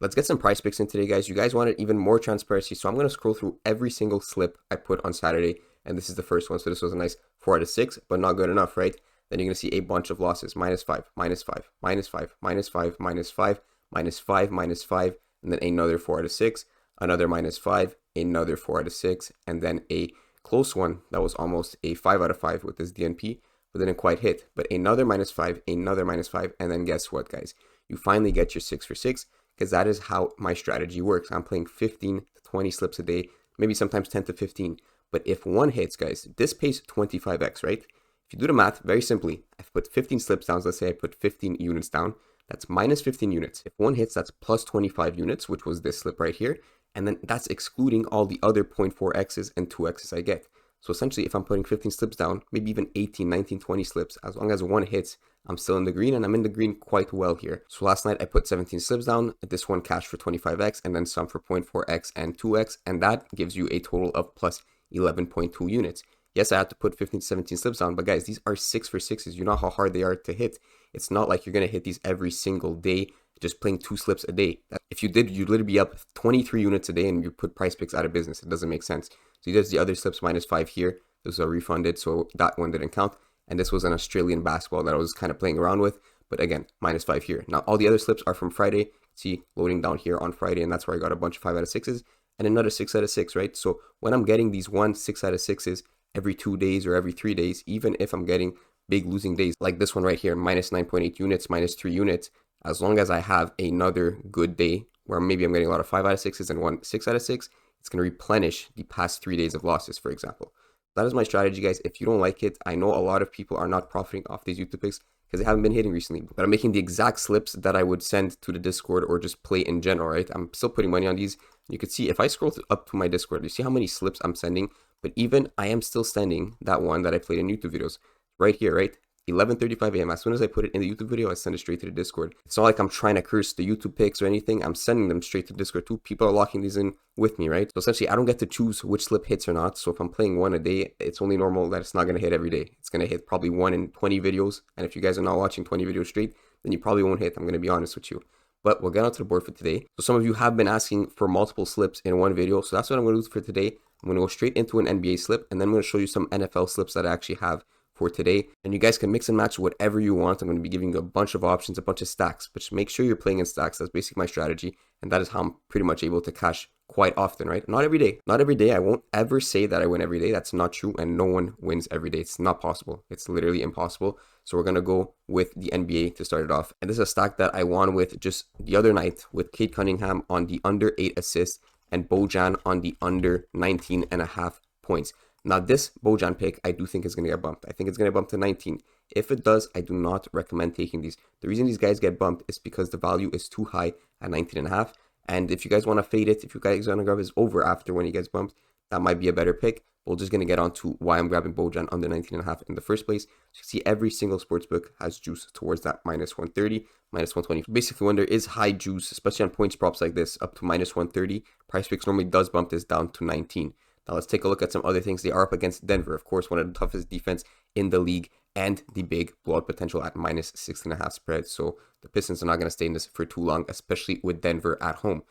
Let's get some price picks in today, guys. You guys wanted even more transparency, so I'm going to scroll through every single slip I put on Saturday, and this is the first one. So this was a nice 4 out of 6, but not good enough, right? Then you're going to see a bunch of losses: -5, -5, -5, -5, -5, -5, -5, and then another 4 out of 6, another -5, another 4 out of 6, and then a close one that was almost a 5 out of 5 with this DNP, but didn't quite hit. But another -5, another -5, and then guess what, guys? You finally get your 6 for 6, because that is how my strategy works. I'm playing 15 to 20 slips a day, maybe sometimes 10 to 15. But if one hits, guys, this pays 25x, right? If you do the math, very simply, I've put 15 slips down. So let's say I put 15 units down. That's minus 15 units. If one hits, that's plus 25 units, which was this slip right here. And then that's excluding all the other 0.4x's and 2x's I get. So essentially, if I'm putting 15 slips down, maybe even 18, 19, 20 slips, as long as one hits, I'm still in the green, and I'm in the green quite well here. So last night I put 17 slips down, this one cashed for 25x, and then some for 0.4x and 2x, and that gives you a total of plus 11.2 units. Yes, I had to put 15 to 17 slips down, but guys, these are 6 for 6s. You know how hard they are to hit. It's not like you're going to hit these every single day, just playing 2 slips a day. If you did, you'd literally be up 23 units a day, and you put Price Picks out of business. It doesn't make sense. So you did the other slips -5 here. Those are refunded, so that one didn't count. And this was an Australian basketball that I was kind of playing around with. But again, -5 here. Now, all the other slips are from Friday. See, loading down here on Friday, and that's where I got a bunch of 5 out of 6s and another 6 out of 6, right? So when I'm getting these 6 out of 6s every 2 days or every 3 days, even if I'm getting big losing days, like this one right here, -9.8 units, -3 units, as long as I have another good day where maybe I'm getting a lot of 5 out of 6s and one 6 out of 6, it's going to replenish the past 3 days of losses, for example. That is my strategy, guys. If you don't like it, I know a lot of people are not profiting off these YouTube picks because they haven't been hitting recently. But I'm making the exact slips that I would send to the Discord or just play in general, right? I'm still putting money on these. You can see if I scroll up to my Discord, you see how many slips I'm sending. But even I am still sending that one that I played in YouTube videos right here, right? 11:35 a.m. As soon as I put it in the YouTube video, I send it straight to the Discord. It's not like I'm trying to curse the YouTube picks or anything. I'm sending them straight to Discord too. People are locking these in with me, right? So essentially, I don't get to choose which slip hits or not. So if I'm playing one a day, it's only normal that it's not going to hit every day. It's going to hit probably 1 in 20 videos. And if you guys are not watching 20 videos straight, then you probably won't hit. I'm going to be honest with you. But we'll get onto the board for today. So some of you have been asking for multiple slips in one video. So that's what I'm going to do for today. I'm going to go straight into an NBA slip, and then I'm going to show you some NFL slips that I actually have for today. And you guys can mix and match whatever you want. I'm going to be giving you a bunch of options, a bunch of stacks, but just make sure you're playing in stacks. That's basically my strategy. And that is how I'm pretty much able to cash quite often, right? Not every day. Not every day. I won't ever say that I win every day. That's not true. And no one wins every day. It's not possible. It's literally impossible. So we're going to go with the NBA to start it off. And this is a stack that I won with just the other night with Cade Cunningham on the under 8 assists and Bojan on the under 19.5 points. Now, this Bojan pick, I do think is going to get bumped. I think it's going to bump to 19. If it does, I do not recommend taking these. The reason these guys get bumped is because the value is too high at 19.5. And if you guys want to fade it, if you guys want to grab his over after when he gets bumped, that might be a better pick. But we're just going to get on to why I'm grabbing Bojan under 19.5 in the first place. So you see every single sportsbook has juice towards that -130, -120. So basically, when there is high juice, especially on points props like this, up to -130, Price Picks normally does bump this down to 19. Now let's take a look at some other things. They are up against Denver, of course, one of the toughest defense in the league, and the big blowout potential at -6.5 spread. So the Pistons are not going to stay in this for too long, especially with Denver at home.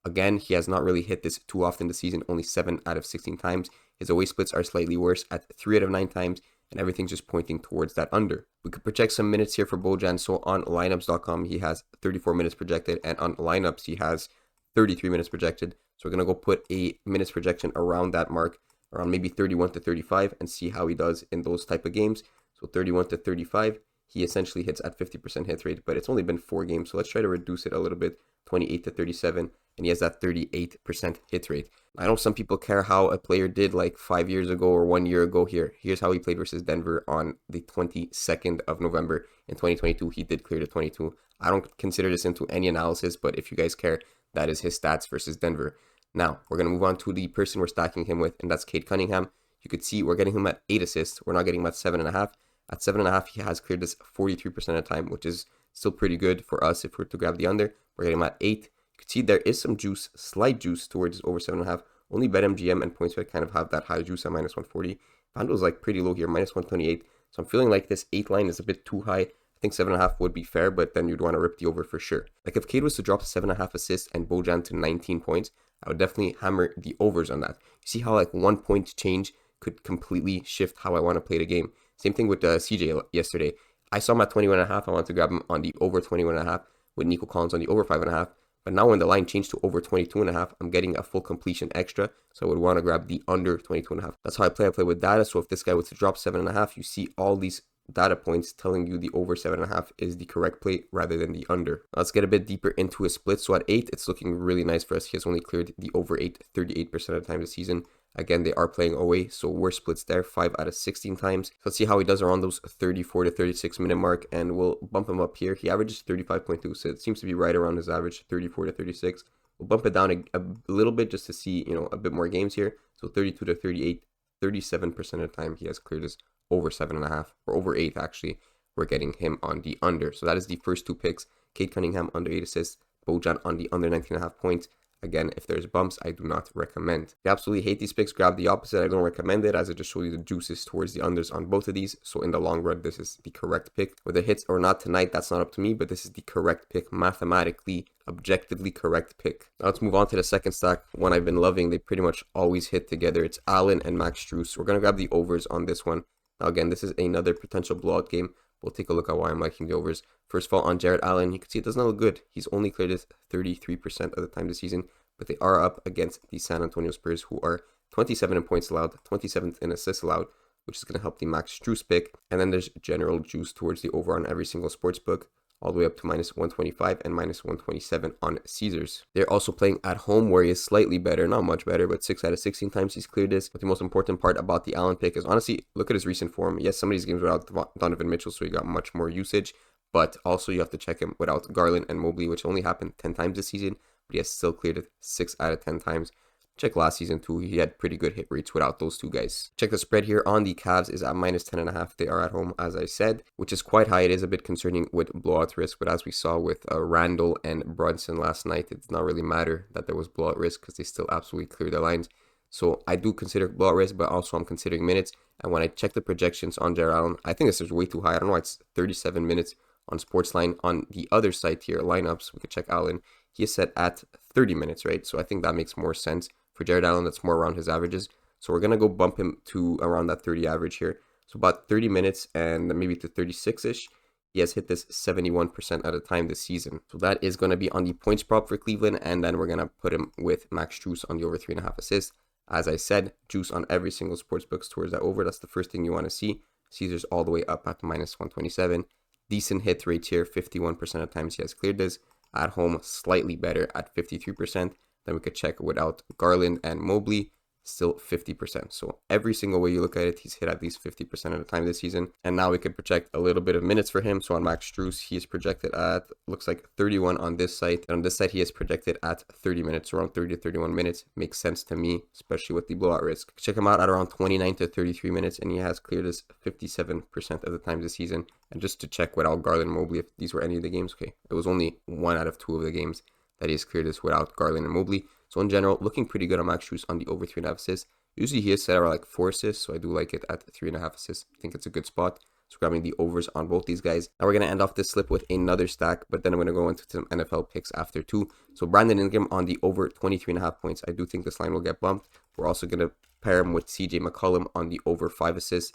Again, he has not really hit this too often this season, only 7 out of 16 times. His away splits are slightly worse at 3 out of 9 times, and everything's just pointing towards that under. We could project some minutes here for Bojan. So on lineups.com, he has 34 minutes projected, and on lineups, he has 33 minutes projected. So we're going to go put a minutes projection around that mark, around maybe 31 to 35, and see how he does in those type of games. So 31 to 35, he essentially hits at 50% hit rate, but it's only been 4 games. So let's try to reduce it a little bit, 28 to 37, and he has that 38% hit rate. I know some people care how a player did like 5 years ago or 1 year ago here. Here's how he played versus Denver on the 22nd of November in 2022. He did clear to 22. I don't consider this into any analysis, but if you guys care, that is his stats versus Denver. Now, we're going to move on to the person we're stacking him with, and that's Cade Cunningham. You could see we're getting him at 8 assists. We're not getting him at 7.5. At 7.5, he has cleared this 43% of the time, which is still pretty good for us if we're to grab the under. We're getting him at 8. You can see there is some juice, slight juice towards over 7.5. Only BetMGM and PointsBet kind of have that high juice at -140. FanDuel's like pretty low here, -128. So I'm feeling like this 8 line is a bit too high. I think 7.5 would be fair, but then you'd want to rip the over for sure. Like if Cade was to drop 7.5 assists and Bojan to 19 points, I would definitely hammer the overs on that. You see how like 1 point change could completely shift how I want to play the game. Same thing with CJ yesterday. I saw him at 21.5. I wanted to grab him on the over 21.5 with Nico Collins on the over 5.5. But now when the line changed to over 22.5, I'm getting a full completion extra. So I would want to grab the under 22.5. That's how I play. I play with data. So if this guy was to drop 7.5, you see all these data points telling you the over 7.5 is the correct play rather than the under. Let's get a bit deeper into his split. So at 8, it's looking really nice for us. He has only cleared the over 8 38% of the time this season. Again, they are playing away, so worse splits there, 5 out of 16 times. So let's see how he does around those 34 to 36 minute mark, and we'll bump him up here. He averages 35.2, so it seems to be right around his average, 34 to 36. We'll bump it down a little bit just to see, a bit more games here. So 32 to 38, 37% of the time he has cleared his over 7.5, or over 8 actually. We're getting him on the under. So that is the first 2 picks. Cade Cunningham under 8 assists, Bojan on the under 19.5 points. Again, if there's bumps, I do not recommend. If you absolutely hate these picks, grab the opposite. I don't recommend it, as I just showed you the juices towards the unders on both of these. So in the long run, this is the correct pick. Whether it hits or not tonight, that's not up to me, but this is the correct pick, mathematically, objectively correct pick. Now let's move on to the second stack, one I've been loving. They pretty much always hit together. It's Allen and Max Strus. We're going to grab the overs on this one. Now again, this is another potential blowout game. We'll take a look at why I'm liking the overs. First of all, on Jarrett Allen, you can see it does not look good. He's only cleared it 33% of the time this season, but they are up against the San Antonio Spurs, who are 27 in points allowed, 27th in assists allowed, which is going to help the Max Strus pick. And then there's general juice towards the over on every single sports book, all the way up to minus 125 and minus 127 on Caesars. They're also playing at home, where he is slightly better, not much better, but 6 out of 16 times he's cleared this. But the most important part about the Allen pick is, honestly, look at his recent form. Yes, some of these games without Donovan Mitchell, so he got much more usage, but also you have to check him without Garland and Mobley, which only happened 10 times this season, but he has still cleared it 6 out of 10 times. Check last season too, he had pretty good hit rates without those two guys. Check the spread here on the Cavs is at minus 10.5. They are at home, as I said, which is quite high. It is a bit concerning with blowout risk, but as we saw with Randall and Brunson last night, it does not really matter that there was blowout risk because they still absolutely cleared the lines. So I do consider blowout risk, but also I'm considering minutes. And when I check the projections on Jarrett Allen, I think this is way too high. I don't know why it's 37 minutes on Sportsline. On the other side here, lineups, we could check Allen. He is set at 30 minutes, right? So I think that makes more sense. For Jarrett Allen, that's more around his averages. So we're going to go bump him to around that 30 average here. So about 30 minutes and maybe to 36-ish. He has hit this 71% at a time this season. So that is going to be on the points prop for Cleveland. And then we're going to put him with Max Strus on the over 3.5 assists. As I said, juice on every single sports books towards that over. That's the first thing you want to see. Caesar's all the way up at minus 127. Decent hit rates here. 51% of times he has cleared this. At home, slightly better at 53%. Then we could check without Garland and Mobley, still 50%. So every single way you look at it, he's hit at least 50% of the time this season. And now we could project a little bit of minutes for him. So on Max Strus, he is projected at, looks like 31 on this site. And on this site, he is projected at 30 minutes, around 30 to 31 minutes. Makes sense to me, especially with the blowout risk. Check him out at around 29 to 33 minutes, and he has cleared this 57% of the time this season. And just to check without Garland and Mobley, if these were any of the games, okay, it was only 1 out of 2 of the games that he's cleared this without Garland and Mobley. So in general, looking pretty good on Max Strus on the over 3.5 assists. Usually he is set around like 4 assists, so I do like it at 3.5 assists. I think it's a good spot. So grabbing the overs on both these guys. Now we're going to end off this slip with another stack, but then I'm going to go into some NFL picks after too. So Brandon Ingram on the over 23.5 points. I do think this line will get bumped. We're also going to pair him with CJ McCollum on the over 5 assists.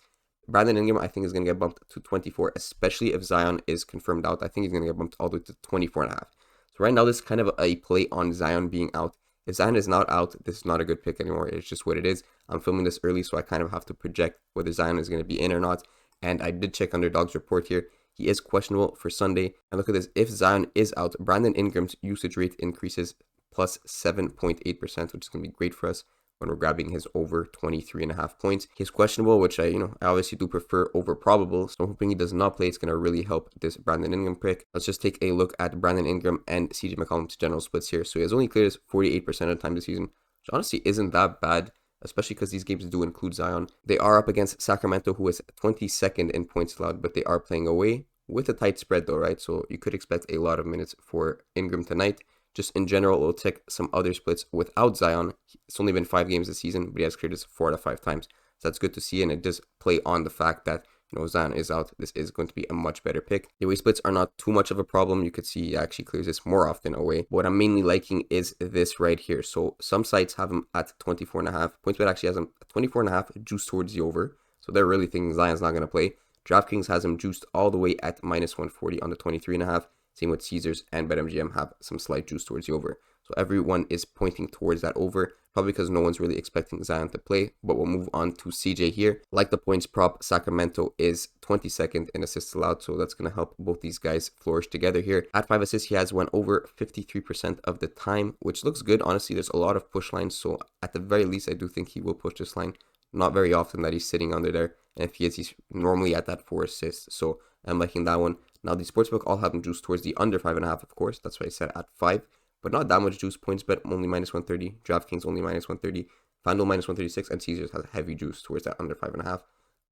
Brandon Ingram, I think, is going to get bumped to 24, especially if Zion is confirmed out. I think he's going to get bumped all the way to 24.5. So right now, this is kind of a play on Zion being out. If Zion is not out, this is not a good pick anymore. It's just what it is. I'm filming this early, so I kind of have to project whether Zion is going to be in or not. And I did check Underdog's report here. He is questionable for Sunday. And look at this. If Zion is out, Brandon Ingram's usage rate increases plus 7.8%, which is going to be great for us when we're grabbing his over 23.5 points. He's questionable, which I obviously do prefer over probable. So I'm hoping he does not play. It's going to really help this Brandon Ingram pick. Let's just take a look at Brandon Ingram and CJ McCollum's general splits here. So he has only cleared his 48% of the time this season, which honestly isn't that bad, especially because these games do include Zion. They are up against Sacramento, who is 22nd in points allowed, but they are playing away with a tight spread though, right? So you could expect a lot of minutes for Ingram tonight. Just in general, we'll check some other splits without Zion. It's only been 5 games this season, but he has cleared this 4 out of 5 times. So that's good to see, and it does play on the fact that Zion is out, this is going to be a much better pick. The away splits are not too much of a problem. You could see he actually clears this more often away. What I'm mainly liking is this right here. So some sites have him at 24.5. PointsBet actually has him at 24.5, juiced towards the over. So they're really thinking Zion's not going to play. DraftKings has him juiced all the way at -140 on the 23.5. Same with Caesars and BetMGM have some slight juice towards the over. So everyone is pointing towards that over, probably because no one's really expecting Zion to play. But we'll move on to CJ here. Like the points prop, Sacramento is 22nd in assists allowed, so that's going to help both these guys flourish together here. At 5 assists, he has went over 53% of the time, which looks good. Honestly, there's a lot of push lines, so at the very least, I do think he will push this line. Not very often that he's sitting under there, and if he is, he's normally at that 4 assists, so I'm liking that one. Now, the sportsbook all have him juice towards the under 5.5, of course. That's why I said at 5. But not that much juice. PointsBet only -130, DraftKings only -130, FanDuel -136, and Caesars has heavy juice towards that under 5.5.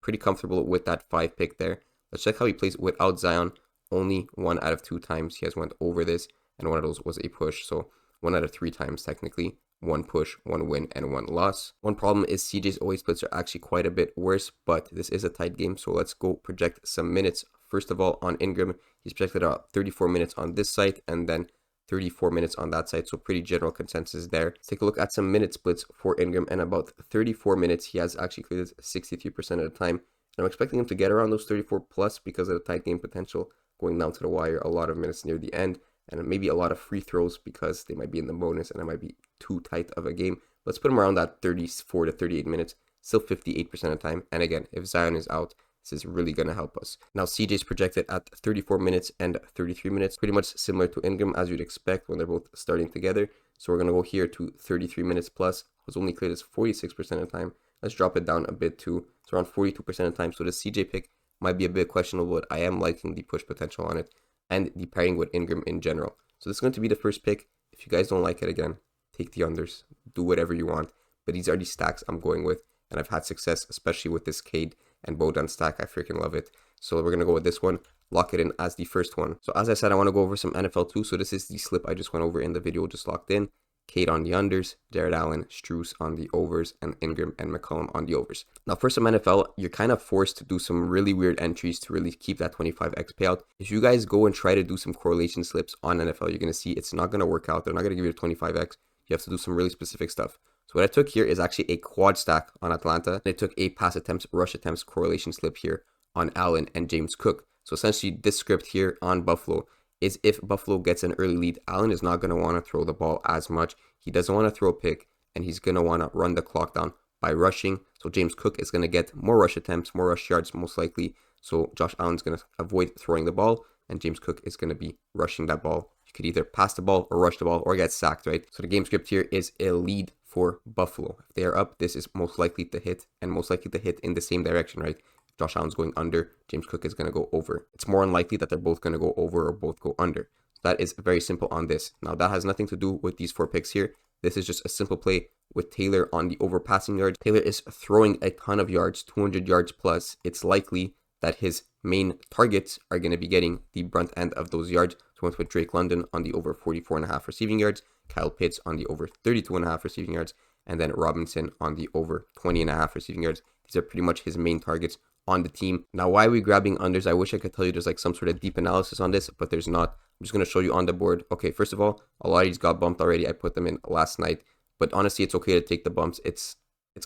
Pretty comfortable with that 5 pick there. Let's check how he plays without Zion. Only 1 out of 2 times he has went over this, and one of those was a push. So 1 out of 3 times technically. 1 push, 1 win, and 1 loss. One problem is CJ's away splits are actually quite a bit worse, but this is a tight game, so let's go project some minutes. First of all, on Ingram, he's projected out 34 minutes on this site, and then 34 minutes on that side, so pretty general consensus there. Let's take a look at some minute splits for Ingram, and about 34 minutes, he has actually cleared 63% of the time. And I'm expecting him to get around those 34 plus because of the tight game potential, going down to the wire, a lot of minutes near the end, and maybe a lot of free throws because they might be in the bonus and it might be too tight of a game. Let's put him around that 34 to 38 minutes, still 58% of the time. And again, if Zion is out, this is really going to help us. Now, CJ's projected at 34 minutes and 33 minutes, pretty much similar to Ingram as you'd expect when they're both starting together. So we're going to go here to 33 minutes plus, was only cleared as 46% of the time. Let's drop it down a bit to it's around 42% of the time. So the CJ pick might be a bit questionable, but I am liking the push potential on it and the pairing with Ingram in general. So this is going to be the first pick. If you guys don't like it, again, take the unders, do whatever you want. But these are the stacks I'm going with, and I've had success, especially with this Cade and Bodan stack. I freaking love it. So we're going to go with this one, lock it in as the first one. So as I said, I want to go over some NFL too. So this is the slip I just went over in the video, just locked in. Cade on the unders, Jared Allen, Strus on the overs, and Ingram and McCollum on the overs. Now for some NFL, you're kind of forced to do some really weird entries to really keep that 25x payout. If you guys go and try to do some correlation slips on NFL, you're going to see it's not going to work out. They're not going to give you a 25x. You have to do some really specific stuff. So what I took here is actually a quad stack on Atlanta. And I took a pass attempts, rush attempts correlation slip here on Allen and James Cook. So essentially this script here on Buffalo is if Buffalo gets an early lead, Allen is not going to want to throw the ball as much. He doesn't want to throw a pick, and he's going to want to run the clock down by rushing. So James Cook is going to get more rush attempts, more rush yards most likely. So Josh Allen's going to avoid throwing the ball, and James Cook is going to be rushing that ball. You could either pass the ball or rush the ball or get sacked, right? So the game script here is a lead for Buffalo. If they are up, this is most likely to hit, and most likely to hit in the same direction, right? Josh Allen's going under, James Cook is going to go over. It's more unlikely that they're both going to go over or both go under. So that is very simple on this. Now that has nothing to do with these 4 picks here. This is just a simple play with Taylor on the over passing yards. Taylor is throwing a ton of yards, 200 yards plus. It's likely that his main targets are going to be getting the brunt end of those yards. So I went with Drake London on the over 44.5 receiving yards, Kyle Pitts on the over 32.5 receiving yards, and then Robinson on the over 20.5 receiving yards. These are pretty much his main targets on the team. Now, why are we grabbing unders? I wish I could tell you there's like some sort of deep analysis on this, but there's not. I'm just going to show you on the board. Okay, first of all, a lot of these got bumped already. I put them in last night, but honestly, it's okay to take the bumps. It's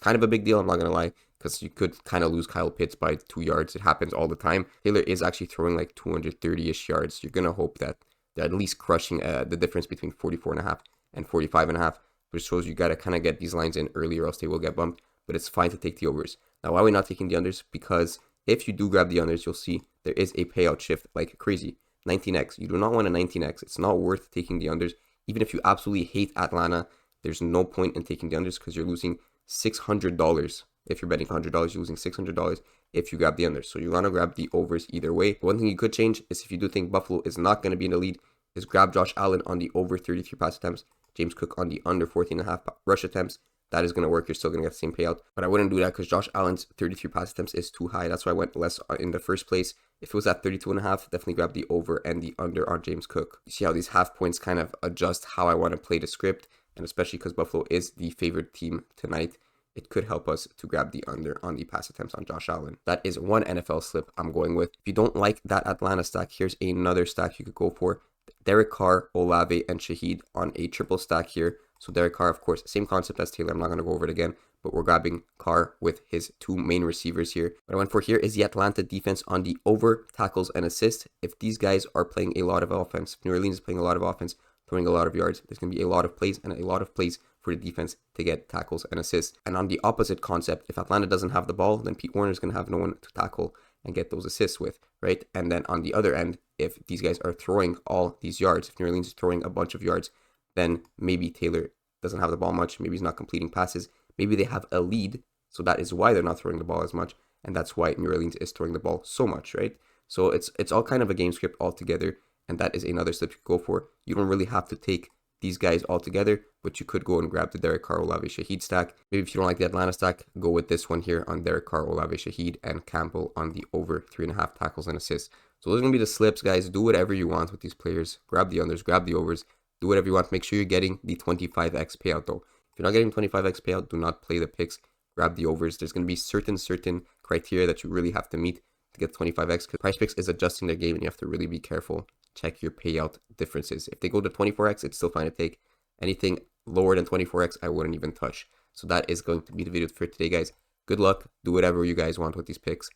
kind of a big deal, I'm not going to lie, because you could kind of lose Kyle Pitts by 2 yards. It happens all the time. Taylor is actually throwing like 230-ish yards. You're going to hope that they're at least crushing the difference between 44.5 and 45.5, which shows you got to kind of get these lines in early or else they will get bumped, but it's fine to take the overs. Now, why are we not taking the unders? Because if you do grab the unders, you'll see there is a payout shift like crazy. 19x. You do not want a 19x. It's not worth taking the unders. Even if you absolutely hate Atlanta, there's no point in taking the unders because you're losing $600. If you're betting $100, you're losing $600 if you grab the unders. So you want to grab the overs either way. One thing you could change is if you do think Buffalo is not going to be in the lead, is grab Josh Allen on the over 33 pass attempts, James Cook on the under 14.5 rush attempts. That is going to work. You're still going to get the same payout. But I wouldn't do that because Josh Allen's 33 pass attempts is too high. That's why I went less in the first place. If it was at 32.5, definitely grab the over and the under on James Cook. You see how these half points kind of adjust how I want to play the script. And especially because Buffalo is the favorite team tonight. it could help us to grab the under on the pass attempts on Josh Allen. That is one NFL slip I'm going with. If you don't like that Atlanta stack, here's another stack you could go for. Derek Carr, Olave, and Shaheed on a triple stack here. So Derek Carr, of course, same concept as Taylor. I'm not going to go over it again, but we're grabbing Carr with his two main receivers here. What I went for here is the Atlanta defense on the over tackles and assists. If these guys are playing a lot of offense, if New Orleans is playing a lot of offense, throwing a lot of yards, there's going to be a lot of plays and a lot of plays for the defense to get tackles and assists. And on the opposite concept, if Atlanta doesn't have the ball, then Pete Warner is going to have no one to tackle and get those assists with, right? And then on the other end, if these guys are throwing all these yards, if New Orleans is throwing a bunch of yards, then maybe Taylor doesn't have the ball much. Maybe he's not completing passes. Maybe they have a lead, so that is why they're not throwing the ball as much, and that's why New Orleans is throwing the ball so much, right? So it's all kind of a game script altogether, and that is another step you could go for. You don't really have to take these guys all together, but you could go and grab the Derek Carr, Olave, Shaheed stack. Maybe if you don't like the Atlanta stack, go with this one here on Derek Carr, Olave, Shaheed, and Campbell on the over 3.5 tackles and assists. So those are going to be the slips, guys. Do whatever you want with these players. Grab the unders, grab the overs. Do whatever you want. Make sure you're getting the 25x payout, though. If you're not getting 25x payout, do not play the picks. Grab the overs. There's going to be certain criteria that you really have to meet to get 25x, because Prizepicks is adjusting their game and you have to really be careful. Check your payout differences. If they go to 24x, it's still fine to take. Anything lower than 24x, I wouldn't even touch. So that is going to be the video for today, guys. Good luck. Do whatever you guys want with these picks.